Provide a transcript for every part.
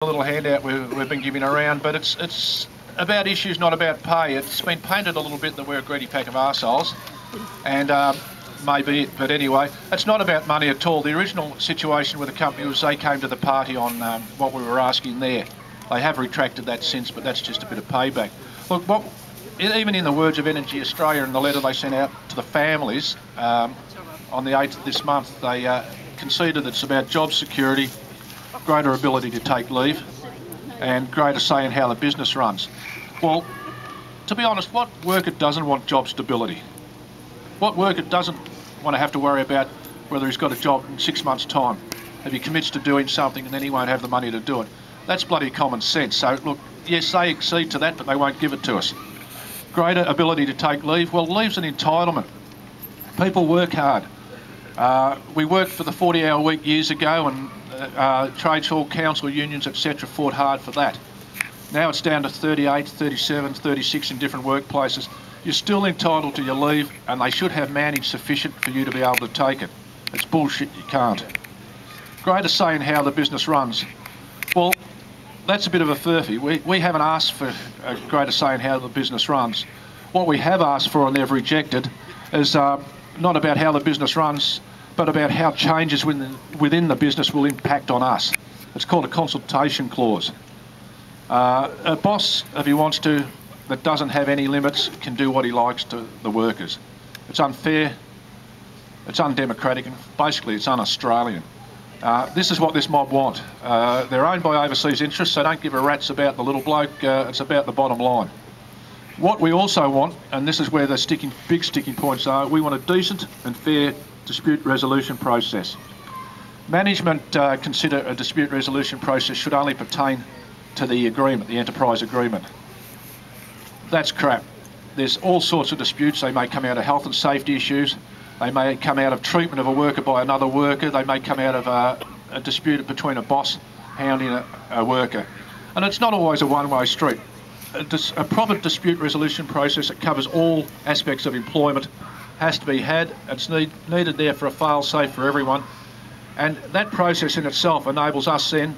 A little handout we've been giving around, but it's about issues, not about pay. It's been painted a little bit that we're a greedy pack of arseholes, and maybe it, but anyway, it's not about money at all. The original situation with the company was they came to the party on what we were asking there. They have retracted that since, but that's just a bit of payback. Look, even in the words of Energy Australia in the letter they sent out to the families on the 8th of this month, they conceded that it's about job security, greater ability to take leave, and greater say in how the business runs. Well, to be honest, what worker doesn't want job stability? What worker doesn't want to have to worry about whether he's got a job in 6 months' time, if he commits to doing something and then he won't have the money to do it? That's bloody common sense. So look, yes, they accede to that, but they won't give it to us. Greater ability to take leave. Well, leave's an entitlement. People work hard. We worked for the 40-hour week years ago, and trades hall, council, unions, etc. fought hard for that. Now it's down to 38, 37, 36 in different workplaces. You're still entitled to your leave, and they should have manning sufficient for you to be able to take it. It's bullshit, you can't. Greater say in how the business runs. Well, that's a bit of a furphy. We haven't asked for a greater say in how the business runs. What we have asked for and they've rejected is not about how the business runs, but about how changes within the business will impact on us. It's called a consultation clause. A boss, if he wants to, that doesn't have any limits, can do what he likes to the workers. It's unfair, it's undemocratic, and basically it's un-Australian. This is what this mob want. They're owned by overseas interests, so don't give a rat's about the little bloke, it's about the bottom line. What we also want, and this is where the big sticking points are, we want a decent and fair dispute resolution process. Management consider a dispute resolution process should only pertain to the agreement, the enterprise agreement. That's crap. There's all sorts of disputes. They may come out of health and safety issues. They may come out of treatment of a worker by another worker. They may come out of a dispute between a boss hounding a worker. And it's not always a one-way street. A proper dispute resolution process that covers all aspects of employment has to be had. It's needed there for a fail-safe for everyone. And that process in itself enables us then,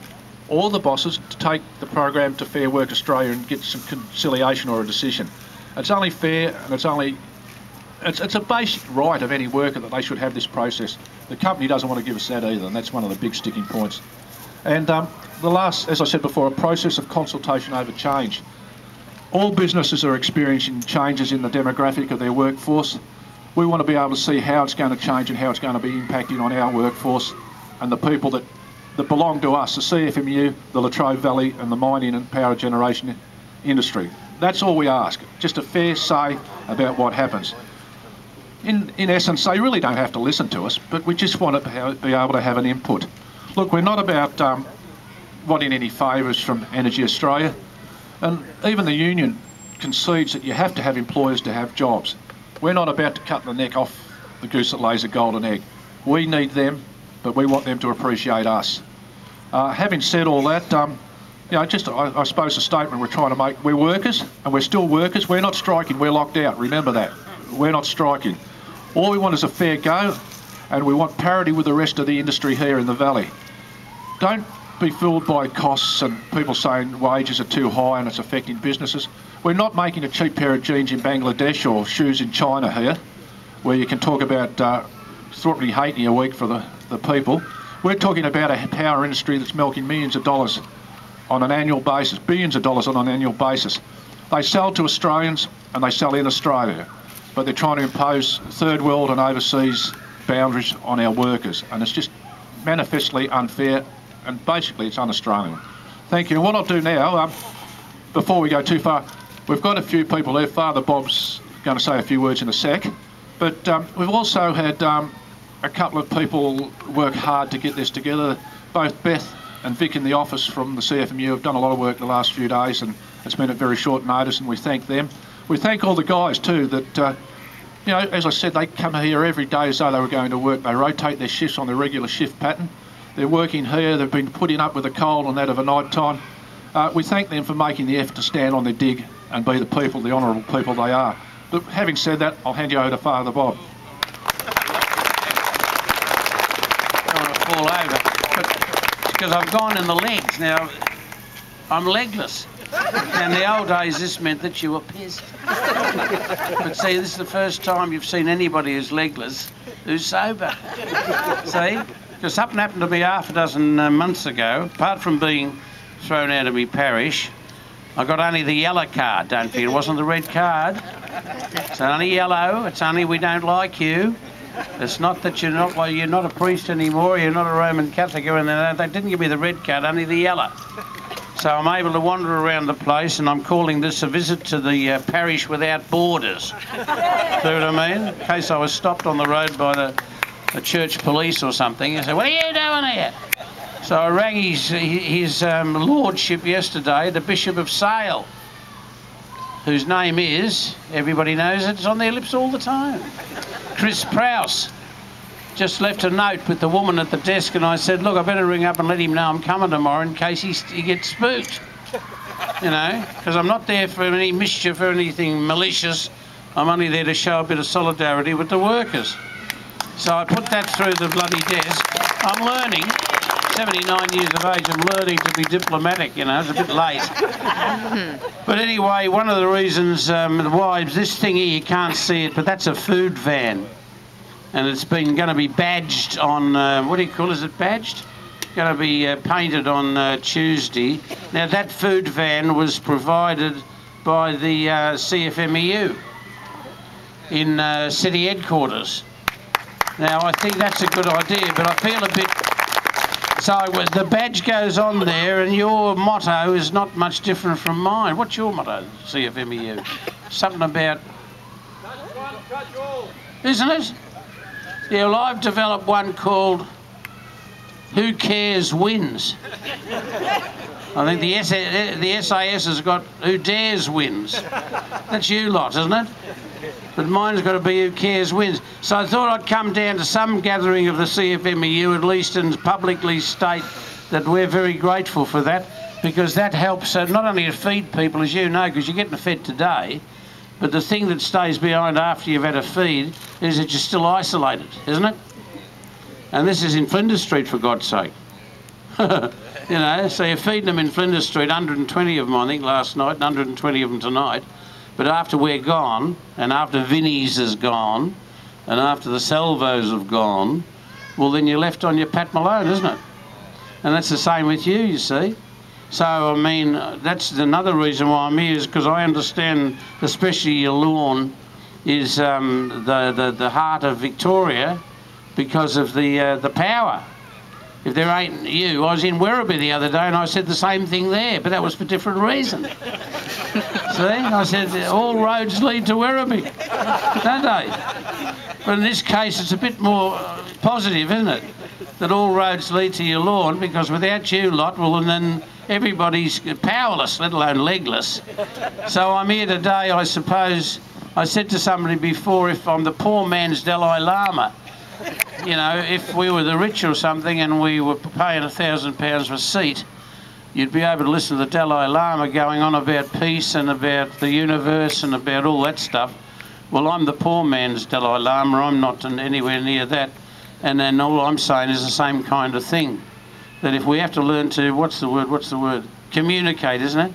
all the bosses, to take the program to Fair Work Australia and get some conciliation or a decision. It's only fair, and it's a basic right of any worker that they should have this process. The company doesn't want to give us that either, and that's one of the big sticking points. And the last, as I said before, a process of consultation over change. All businesses are experiencing changes in the demographic of their workforce. We want to be able to see how it's going to change and how it's going to be impacting on our workforce and the people that belong to us, the CFMU, the Latrobe Valley and the mining and power generation industry. That's all we ask, just a fair say about what happens. In essence, they really don't have to listen to us, but we just want to be able to have an input. Look, we're not about wanting any favours from Energy Australia, and even the union concedes that you have to have employers to have jobs. We're not about to cut the neck off the goose that lays a golden egg. We need them, but we want them to appreciate us. Having said all that, you know, just I suppose the statement we're trying to make, we're workers, and we're still workers. We're not striking, we're locked out, remember that. We're not striking. All we want is a fair go, and we want parity with the rest of the industry here in the valley. Don't be fooled by costs and people saying wages are too high and it's affecting businesses. We're not making a cheap pair of jeans in Bangladesh or shoes in China here, where you can talk about threatening halfpenny a week for the people. We're talking about a power industry that's milking millions of dollars on an annual basis, billions of dollars on an annual basis. They sell to Australians and they sell in Australia, but they're trying to impose third world and overseas boundaries on our workers, and it's just manifestly unfair, and basically it's un-Australian. Thank you. And what I'll do now, before we go too far, we've got a few people there. Father Bob's going to say a few words in a sec, but we've also had a couple of people work hard to get this together. Both Beth and Vic in the office from the CFMU have done a lot of work the last few days, and it's been at very short notice, and we thank them. We thank all the guys too that, you know, as I said, they come here every day as though they were going to work. They rotate their shifts on their regular shift pattern. They're working here, they've been putting up with the cold and that of a night time. We thank them for making the effort to stand on their dig and be the people, the honourable people they are. But having said that, I'll hand you over to Father Bob. I don't want to fall over, because I've gone in the legs. Now, I'm legless. And in the old days, this meant that you were pissed. But see, this is the first time you've seen anybody who's legless who's sober. See? Because something happened to me half a dozen months ago. Apart from being thrown out of my parish, I got only the yellow card. Don't forget, it wasn't the red card. It's only yellow. It's only we don't like you. It's not that you're not a priest anymore. You're not a Roman Catholic or anything. They didn't give me the red card, only the yellow. So I'm able to wander around the place, and I'm calling this a visit to the parish without borders. See what I mean? In case I was stopped on the road by the church police or something, I said, "What are you doing here?" So I rang his lordship yesterday, the Bishop of Sale, whose name is, everybody knows it, it's on their lips all the time, Chris Prowse. Just left a note with the woman at the desk, and I said, look, I better ring up and let him know I'm coming tomorrow in case he gets spooked. You know, because I'm not there for any mischief or anything malicious. I'm only there to show a bit of solidarity with the workers. So I put that through the bloody desk. I'm learning. 79 years of age, I'm learning to be diplomatic, you know, it's a bit late. But anyway, one of the reasons why this thing here, you can't see it, but that's a food van. And it's going to be badged on, what do you call it? Is it badged? Going to be painted on Tuesday. Now that food van was provided by the CFMEU in city headquarters. Now I think that's a good idea, but I feel a bit... So the badge goes on there, and your motto is not much different from mine. What's your motto, CFMEU? Something about... Isn't it? Yeah, well, I've developed one called Who Cares Wins. I think the SAS has got Who Dares Wins. That's you lot, isn't it? But mine's got to be Who Cares Wins. So I thought I'd come down to some gathering of the CFMEU at least and publicly state that we're very grateful for that, because that helps not only to feed people, as you know, because you're getting fed today, but the thing that stays behind after you've had a feed is that you're still isolated, isn't it? And this is in Flinders Street, for God's sake. You know, so you're feeding them in Flinders Street, 120 of them, I think, last night, and 120 of them tonight. But after we're gone, and after Vinnie's is gone, and after the Salvos have gone, well, then you're left on your Pat Malone, isn't it? And that's the same with you, you see. So, I mean, that's another reason why I'm here, is because I understand, especially Yallourn is the heart of Victoria because of the power. If there ain't you, I was in Werribee the other day and I said the same thing there, but that was for different reasons. See, I said all roads lead to Werribee, don't they? But in this case, it's a bit more positive, isn't it? That all roads lead to Yallourn, because without you lot, well, and then everybody's powerless, let alone legless. So I'm here today, I suppose. I said to somebody before, if I'm the poor man's Dalai Lama, you know, if we were the rich or something and we were paying £1,000 for a seat, you'd be able to listen to the Dalai Lama going on about peace and about the universe and about all that stuff. Well, I'm the poor man's Dalai Lama. I'm not anywhere near that. And then all I'm saying is the same kind of thing. That if we have to learn to, what's the word? Communicate, isn't it?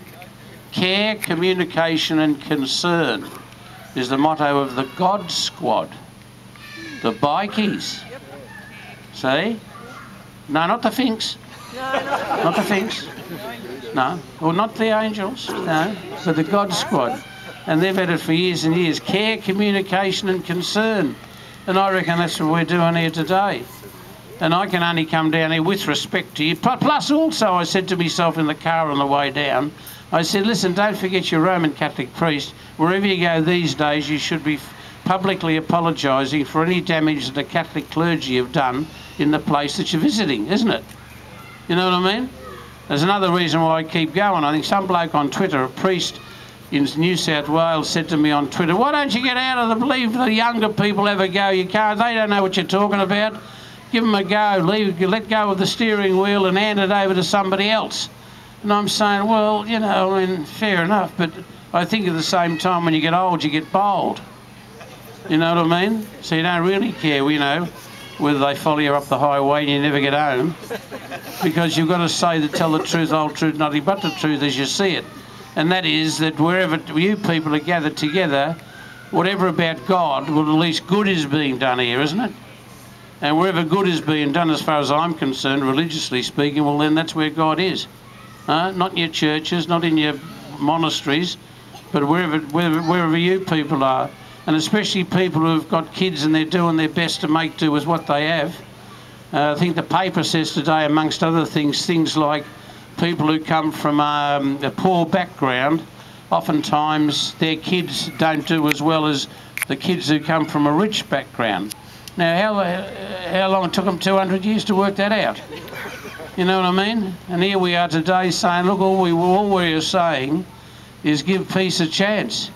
Care, communication and concern is the motto of the God Squad. The bikies. See? No, not the Finks. Not the Finks. No. Or not the Angels. No. But the God Squad. And they've had it for years and years. Care, communication and concern. And I reckon that's what we're doing here today. And I can only come down here with respect to you. Plus also I said to myself in the car on the way down, I said, listen, don't forget your Roman Catholic priest. Wherever you go these days, you should be publicly apologising for any damage that the Catholic clergy have done in the place that you're visiting, isn't it? You know what I mean? There's another reason why I keep going. I think some bloke on Twitter, a priest in New South Wales, said to me on Twitter, why don't you get out of the belief the younger people have a go? You can't, they don't know what you're talking about. Give them a go, let go of the steering wheel and hand it over to somebody else. And I'm saying, well, you know, I mean, fair enough, but I think at the same time when you get old, you get bold. You know what I mean? So you don't really care, you know. whether they follow you up the highway and you never get home, because you've got to say that tell the truth, whole truth, nothing but the truth as you see it. And that is that wherever you people are gathered together, whatever about God, well, at least good is being done here, isn't it? And wherever good is being done, as far as I'm concerned, religiously speaking, well, then that's where God is. Not in your churches, not in your monasteries, but wherever you people are. And especially people who've got kids and they're doing their best to make do with what they have. I think the paper says today, amongst other things, things like people who come from a poor background, oftentimes their kids don't do as well as the kids who come from a rich background. Now, how long it took them? 200 years to work that out. You know what I mean? And here we are today saying, look, all we are saying is give peace a chance,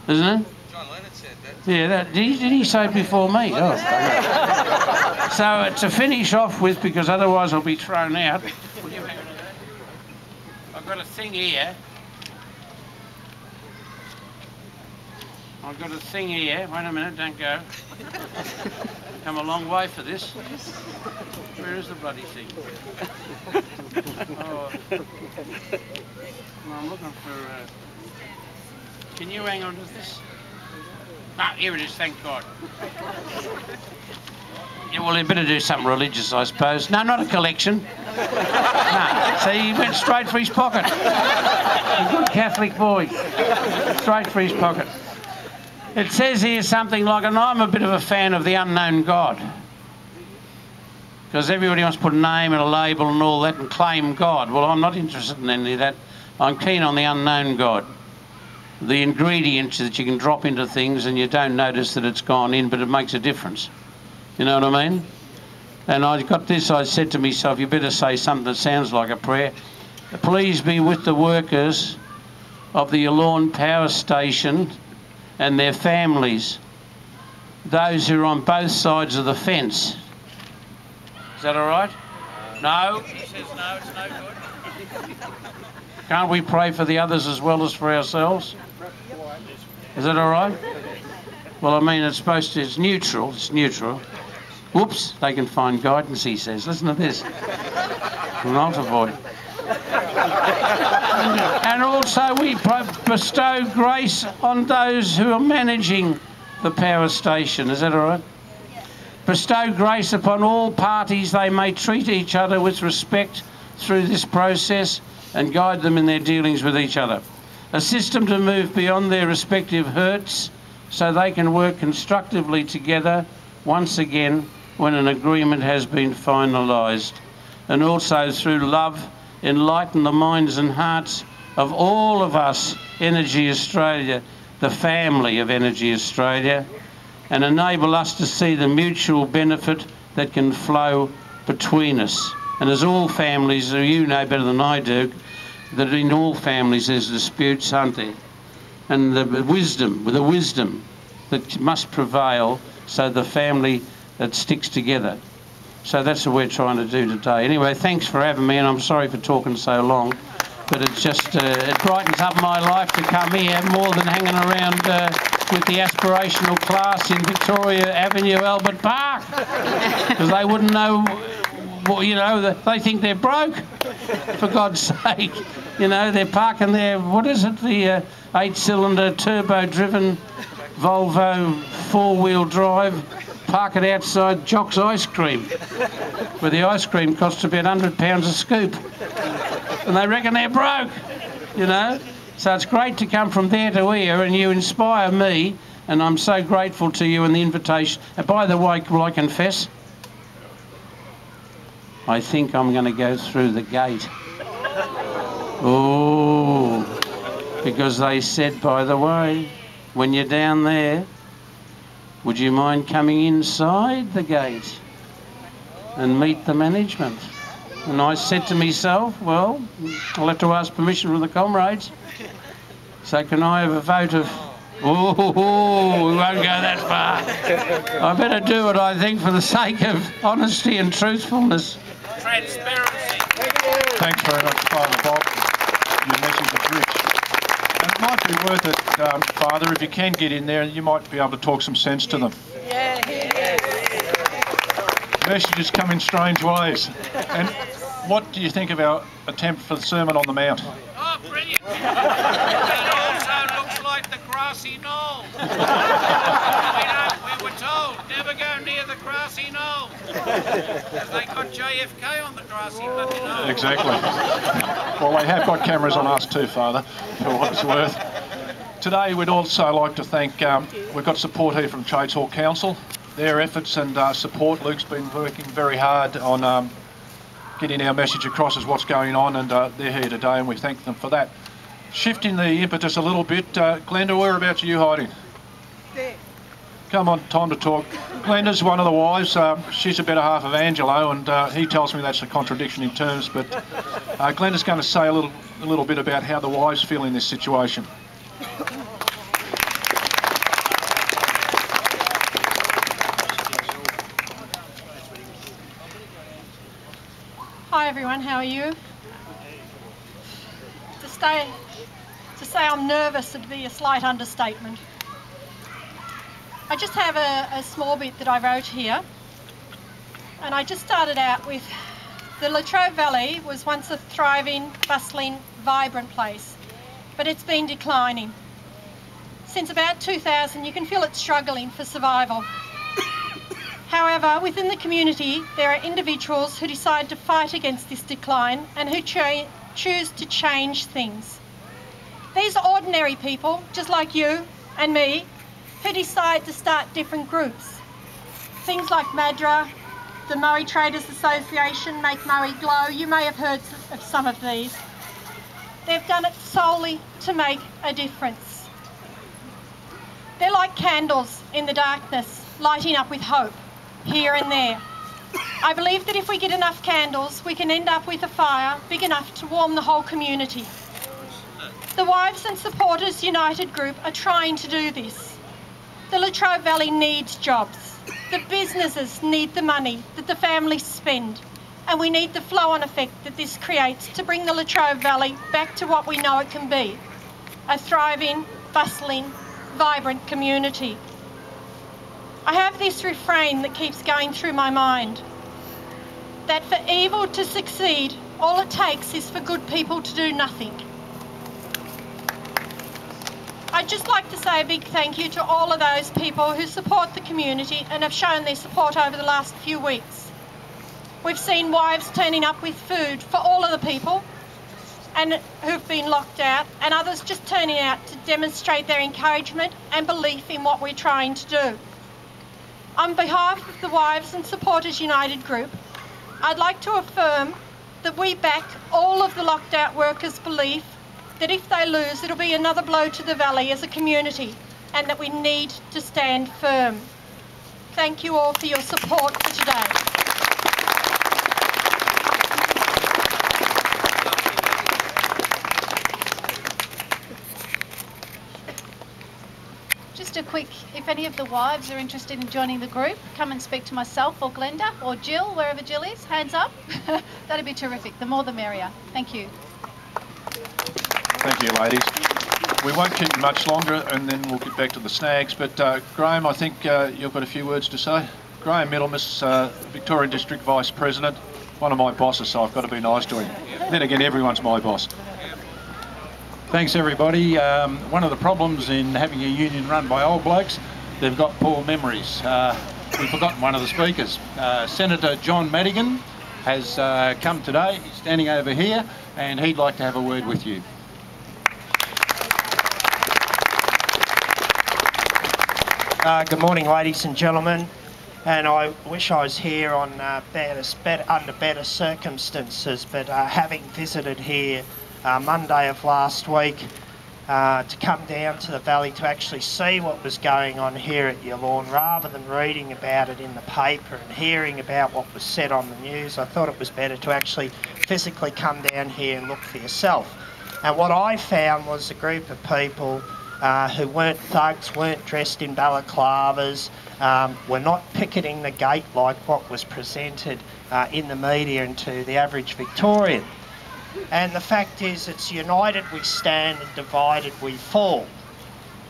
isn't it? Yeah, did he say it before me? Oh. So to finish off with, because otherwise I'll be thrown out, I've got a thing here. Wait a minute, don't go. Come a long way for this. Where is the bloody thing? Oh. Well, I'm looking for... Can you hang on to this? Ah, here it is, thank God. Yeah, well, you better do something religious, I suppose. No, not a collection. No, see, he went straight for his pocket. A good Catholic boy. Straight for his pocket. It says here something like, and I'm a bit of a fan of the unknown God. Because everybody wants to put a name and a label and all that and claim God. Well, I'm not interested in any of that. I'm keen on the unknown God. The ingredients that you can drop into things and you don't notice that it's gone in, but it makes a difference. You know what I mean? And I got this, I said to myself, you better say something that sounds like a prayer. Please be with the workers of the Yallourn power station and their families, those who are on both sides of the fence. Is that all right? No? He says no, it's no good. Can't we pray for the others as well as for ourselves? Is that all right? Well, I mean, it's supposed to, it's neutral. Whoops, they can find guidance, he says. Listen to this. An altar boy. And also we bestow grace on those who are managing the power station. Is that all right? Bestow grace upon all parties. They may treat each other with respect through this process and guide them in their dealings with each other. Assist them to move beyond their respective hurts so they can work constructively together once again when an agreement has been finalised. And also through love, enlighten the minds and hearts of all of us, Energy Australia, the family of Energy Australia, and enable us to see the mutual benefit that can flow between us. And as all families, you know better than I do, that in all families there's disputes, aren't there? And the wisdom that must prevail so the family that sticks together. So that's what we're trying to do today. Anyway, thanks for having me, and I'm sorry for talking so long, but it's just, it brightens up my life to come here more than hanging around with the aspirational class in Victoria Avenue, Albert Park, because they wouldn't know, well, you know, they think they're broke, for God's sake. You know, they're parking their, what is it, the 8-cylinder turbo-driven Volvo four-wheel drive, park it outside Jock's Ice Cream, where the ice cream costs about £100 a scoop. And they reckon they're broke, you know. So it's great to come from there to here, and you inspire me, and I'm so grateful to you and the invitation. And by the way, will I confess? I think I'm going to go through the gate. Oh, because they said, by the way, when you're down there, would you mind coming inside the gate and meet the management? And I said to myself, well, I'll have to ask permission from the comrades. So can I have a vote of, oh, we won't go that far. I better do it, I think, for the sake of honesty and truthfulness. Transparency. Thanks very much, Father Bob. Your message is rich. And it might be worth it, Father, if you can get in there, you might be able to talk some sense to them. Yeah. Messages come in strange ways. And what do you think of our attempt for the Sermon on the Mount? Oh, brilliant! It also looks like the grassy knoll. We were told, never go near the grassy knoll. Because they got JFK on the grassy bloody knoll. Exactly. Well, they have got cameras on us too, Father, for what it's worth. Today, we'd also like to thank, we've got support here from Trades Hall Council. Their efforts and support. Luke's been working very hard on getting our message across as what's going on, and they're here today, and we thank them for that. Shifting the impetus a little bit, Glenda, whereabouts are you hiding? There. Come on, time to talk. Glenda's one of the wives. She's a better half of Angelo, and he tells me that's a contradiction in terms, but Glenda's going to say a little bit about how the wives feel in this situation. Hi everyone, how are you? To say I'm nervous would be a slight understatement. I just have a small bit that I wrote here, and I just started out with the Latrobe Valley was once a thriving, bustling, vibrant place, but it's been declining. Since about 2000 you can feel it struggling for survival. However, within the community, there are individuals who decide to fight against this decline and who choose to change things. These are ordinary people, just like you and me, who decide to start different groups. Things like MADRA, the Murray Traders Association, Make Murray Glow, you may have heard of some of these. They've done it solely to make a difference. They're like candles in the darkness, lighting up with hope. Here and there. I believe that if we get enough candles, we can end up with a fire big enough to warm the whole community. The Wives and Supporters United group are trying to do this. The Latrobe Valley needs jobs. The businesses need the money that the families spend, and we need the flow-on effect that this creates to bring the Latrobe Valley back to what we know it can be, a thriving, bustling, vibrant community. I have this refrain that keeps going through my mind, that for evil to succeed, all it takes is for good people to do nothing. I'd just like to say a big thank you to all of those people who support the community and have shown their support over the last few weeks. We've seen wives turning up with food for all of the people and who've been locked out, and others just turning out to demonstrate their encouragement and belief in what we're trying to do. On behalf of the Wives and Supporters United group, I'd like to affirm that we back all of the locked out workers' belief that if they lose, it'll be another blow to the Valley as a community, and that we need to stand firm. Thank you all for your support for today. Just a quick, if any of the wives are interested in joining the group, come and speak to myself or Glenda or Jill, wherever Jill is, hands up. That'd be terrific. The more the merrier. Thank you. Thank you, ladies. We won't keep you much longer, and then we'll get back to the snags, but Graham, I think you've got a few words to say. Graham Middlemas, Victorian District Vice President, one of my bosses, so I've got to be nice to him. Then again, everyone's my boss. Thanks everybody. One of the problems in having a union run by old blokes, they've got poor memories. We've forgotten one of the speakers. Senator John Madigan has come today. He's standing over here and he'd like to have a word with you. Good morning, ladies and gentlemen, and I wish I was here on under better circumstances, but having visited here Monday of last week to come down to the valley to actually see what was going on here at Yallourn rather than reading about it in the paper and hearing about what was said on the news, I thought it was better to actually physically come down here and look for yourself. And what I found was a group of people who weren't thugs, weren't dressed in balaclavas, were not picketing the gate like what was presented in the media and to the average Victorian. And the fact is, it's united we stand and divided we fall.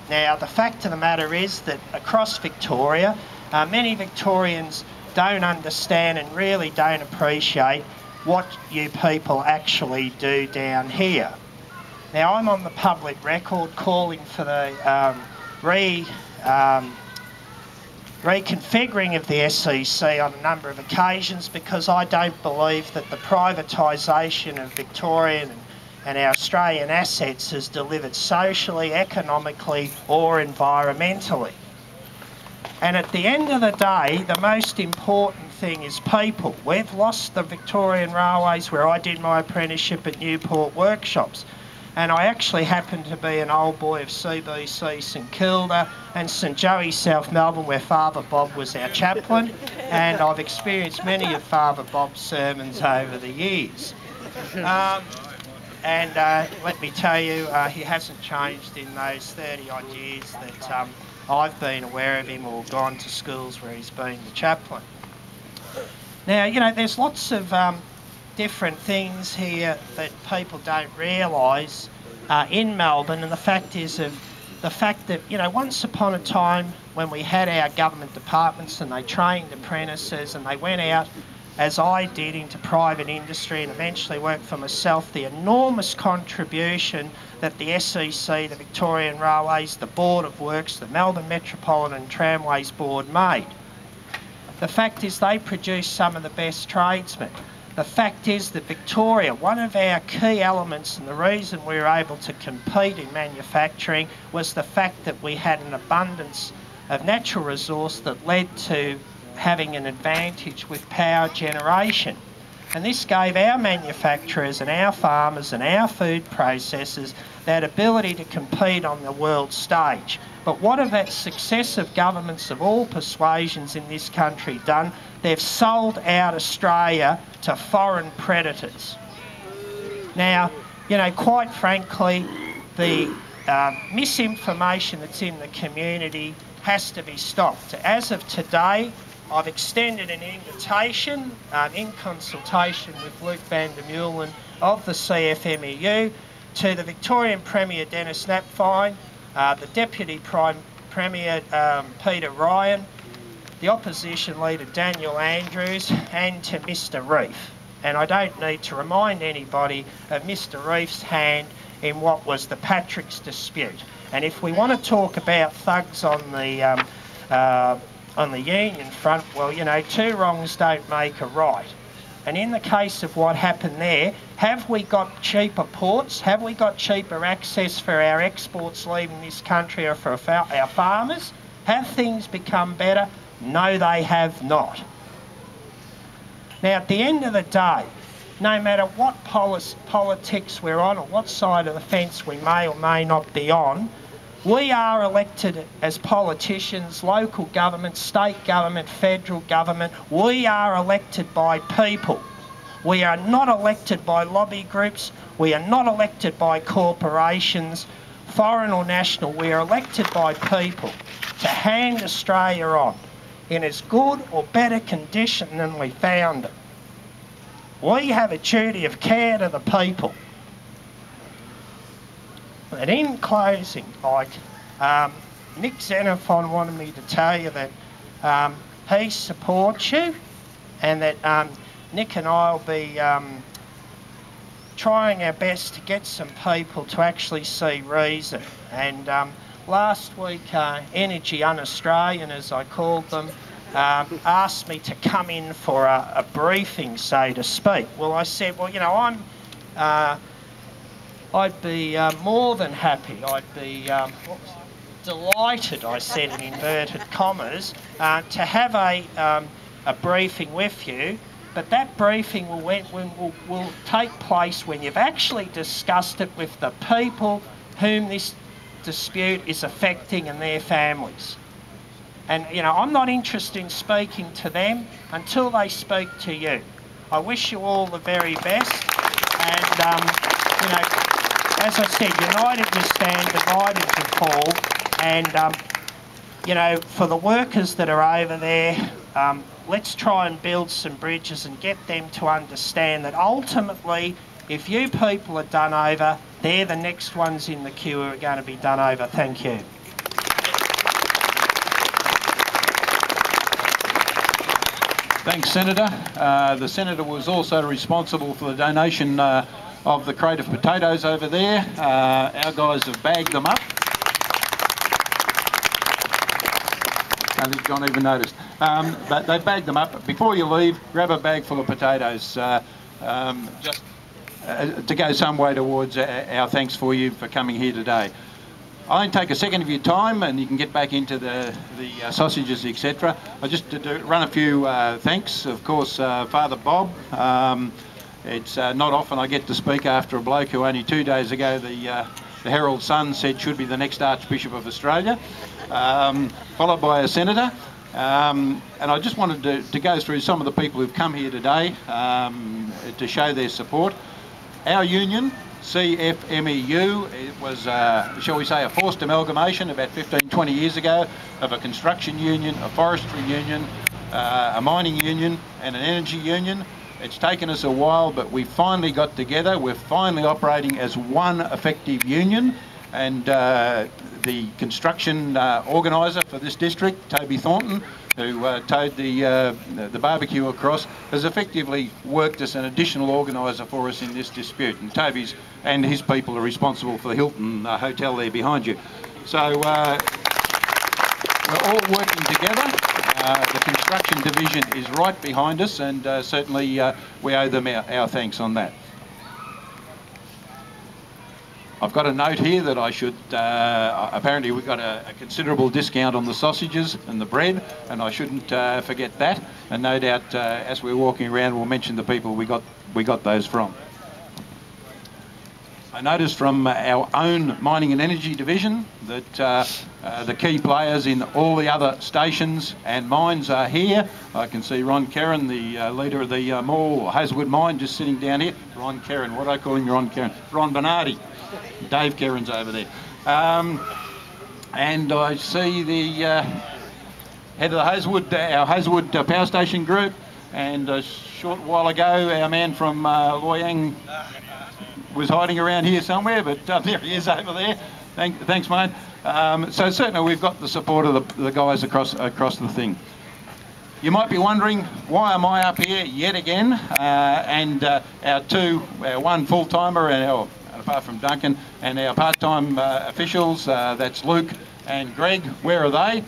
Now, the fact of the matter is that across Victoria, many Victorians don't understand and really don't appreciate what you people actually do down here. Now, I'm on the public record calling for the reconfiguring of the SEC on a number of occasions, because I don't believe that the privatisation of Victorian and our Australian assets has delivered socially, economically or environmentally. And at the end of the day, the most important thing is people. We've lost the Victorian Railways, where I did my apprenticeship at Newport Workshops. And I actually happen to be an old boy of CBC St Kilda and St Joey, South Melbourne, where Father Bob was our chaplain. And I've experienced many of Father Bob's sermons over the years. Let me tell you, he hasn't changed in those 30-odd years that I've been aware of him or gone to schools where he's been the chaplain. Now, you know, there's lots of different things here that people don't realise in Melbourne, and the fact is that, you know, once upon a time when we had our government departments and they trained apprentices and they went out, as I did, into private industry and eventually worked for myself, the enormous contribution that the SEC, the Victorian Railways, the Board of Works, the Melbourne Metropolitan Tramways Board made. The fact is they produced some of the best tradesmen. The fact is that Victoria, one of our key elements and the reason we were able to compete in manufacturing was the fact that we had an abundance of natural resource that led to having an advantage with power generation. And this gave our manufacturers and our farmers and our food processors that ability to compete on the world stage. But what have that successive governments of all persuasions in this country done? They've sold out Australia to foreign predators. Now, you know, quite frankly, the misinformation that's in the community has to be stopped. As of today, I've extended an invitation in consultation with Luke van der Meulen of the CFMEU to the Victorian Premier Dennis Napthine, the Deputy Premier Peter Ryan, the Opposition Leader Daniel Andrews, and to Mr Reef. And I don't need to remind anybody of Mr Reef's hand in what was the Patrick's dispute. And if we want to talk about thugs on the union front, well, you know, two wrongs don't make a right. And in the case of what happened there, have we got cheaper ports? Have we got cheaper access for our exports leaving this country or for our farmers? Have things become better? No, they have not. Now, at the end of the day, no matter what politics we're on or what side of the fence we may or may not be on, we are elected as politicians, local government, state government, federal government. We are elected by people. We are not elected by lobby groups. We are not elected by corporations, foreign or national. We are elected by people to hand Australia on in as good or better condition than we found it. We have a duty of care to the people. And in closing, Nick Xenophon wanted me to tell you that he supports you and that Nick and I will be trying our best to get some people to actually see reason. And last week, Energy Un-Australian, as I called them, asked me to come in for a briefing, so to speak. Well, I said, well, you know, I'd be more than happy. I'd be delighted, I said in inverted commas, to have a briefing with you. But that briefing will take place when you've actually discussed it with the people whom this dispute is affecting and their families. And, you know, I'm not interested in speaking to them until they speak to you. I wish you all the very best. And, you know, as I said, united we stand, divided we fall. And, you know, for the workers that are over there, let's try and build some bridges and get them to understand that ultimately, if you people are done over, they're the next ones in the queue who are going to be done over. Thank you. Thanks, Senator. The Senator was also responsible for the donation of the crate of potatoes over there. Our guys have bagged them up. I think John even noticed. But they bagged them up. Before you leave, grab a bag full of potatoes. Just to go some way towards our thanks for you for coming here today. I'll only take a second of your time and you can get back into the sausages, etc. I just run a few thanks. Of course, Father Bob. It's not often I get to speak after a bloke who only 2 days ago the Herald Sun said should be the next Archbishop of Australia, followed by a Senator. And I just wanted to go through some of the people who've come here today to show their support. Our union, CFMEU, it was, shall we say, a forced amalgamation about 15, 20 years ago of a construction union, a forestry union, a mining union and an energy union. It's taken us a while, but we finally got together. We're finally operating as one effective union, and the construction organiser for this district, Toby Thornton, who towed the barbecue across, has effectively worked as an additional organiser for us in this dispute. And Toby's and his people are responsible for the Hilton Hotel there behind you. So we're all working together. The construction division is right behind us, and certainly we owe them our thanks on that. I've got a note here that I should, apparently we've got a considerable discount on the sausages and the bread, and I shouldn't forget that. And no doubt as we're walking around we'll mention the people we got those from. I noticed from our own mining and energy division that the key players in all the other stations and mines are here. I can see Ron Kerrin, the leader of the Hazelwood mine, just sitting down here. Ron Kerrin, what do I call him? Ron Kerrin. Ron Bernardi. Dave Kerrin's over there. And I see the head of the Hazelwood, our Hazelwood power station group, and a short while ago our man from Loyang was hiding around here somewhere, but there he is over there. Thanks, mate. So certainly we've got the support of the guys across the thing. You might be wondering, why am I up here yet again? And our one full-timer, and apart from Duncan, and our part-time officials, that's Luke and Greg, where are they?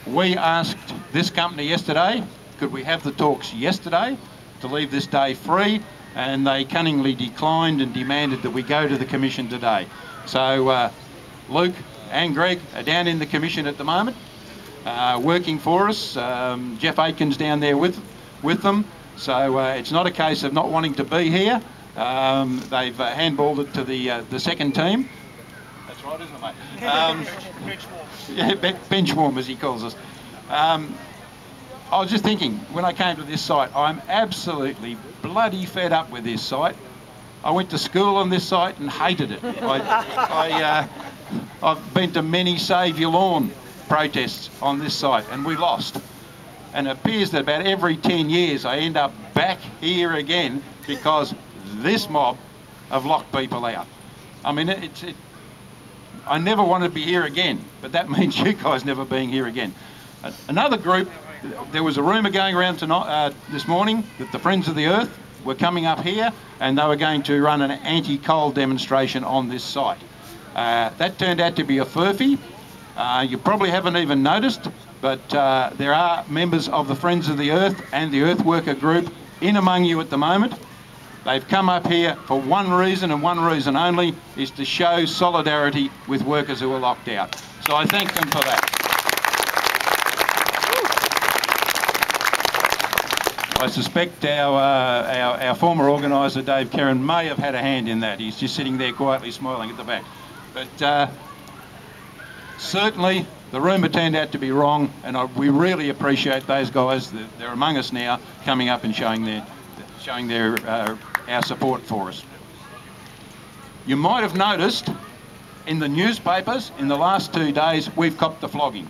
We asked this company yesterday, could we have the talks yesterday to leave this day free, and they cunningly declined and demanded that we go to the Commission today. So Luke and Greg are down in the Commission at the moment, working for us. Jeff Aitken's down there with them, so it's not a case of not wanting to be here. They've handballed it to the second team. That's right, isn't it, mate? Yeah, bench warm, as he calls us. I was just thinking, when I came to this site, I'm absolutely bloody fed up with this site. I went to school on this site and hated it. I've been to many Save Yallourn protests on this site, and we lost. And it appears that about every 10 years I end up back here again because this mob have locked people out. I mean, I never wanted to be here again, but that means you guys never being here again. Another group, there was a rumour going around tonight, this morning, that the Friends of the Earth were coming up here and they were going to run an anti-coal demonstration on this site. That turned out to be a furphy. You probably haven't even noticed, but there are members of the Friends of the Earth and the Earth Worker group in among you at the moment. They've come up here for one reason and one reason only, is to show solidarity with workers who are locked out. So I thank them for that. I suspect our former organiser, Dave Kerrin, may have had a hand in that. He's just sitting there quietly smiling at the back. But certainly the rumour turned out to be wrong, and we really appreciate those guys. They're among us now, coming up and showing our support for us. You might have noticed in the newspapers in the last 2 days we've copped the flogging.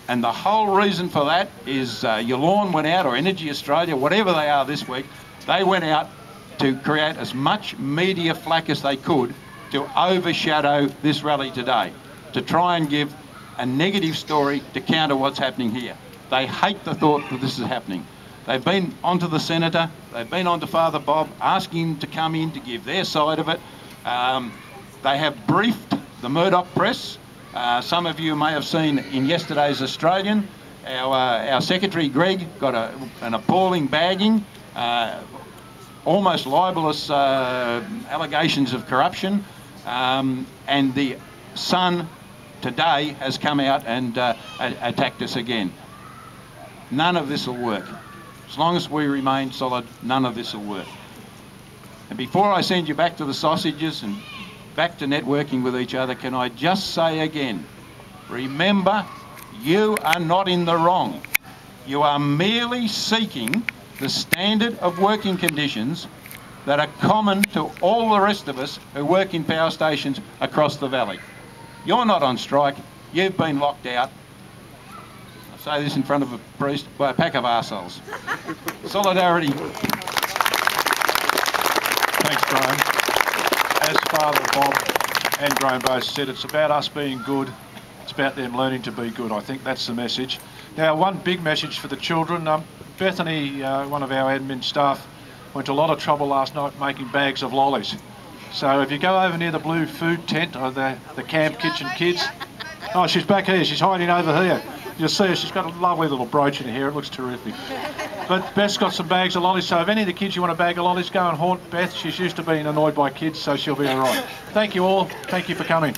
And the whole reason for that is Yallourn went out, or Energy Australia, whatever they are this week, they went out to create as much media flack as they could to overshadow this rally today, to try and give a negative story to counter what's happening here. They hate the thought that this is happening. They've been onto the Senator, they've been onto Father Bob, asking him to come in to give their side of it. They have briefed the Murdoch press. Some of you may have seen in yesterday's Australian, our Secretary Greg got an appalling bagging, almost libelous allegations of corruption, and the Sun today has come out and attacked us again. None of this will work. As long as we remain solid, none of this will work. And before I send you back to the sausages and back to networking with each other, can I just say again, remember, you are not in the wrong. You are merely seeking the standard of working conditions that are common to all the rest of us who work in power stations across the valley. You're not on strike, you've been locked out. I say this in front of a priest, by a pack of arseholes. Solidarity. Thanks, Graham. As Father Bob and Graham both said, it's about us being good. It's about them learning to be good. I think that's the message. Now, one big message for the children. Bethany, one of our admin staff, went to a lot of trouble last night making bags of lollies. So if you go over near the blue food tent or the camp kitchen kids... Oh, she's back here. She's hiding over here. You'll see her. She's got a lovely little brooch in here. It looks terrific. But Beth's got some bags of lollies, so if any of the kids you want a bag of lollies, go and haunt Beth. She's used to being annoyed by kids, so she'll be all right. Thank you all. Thank you for coming.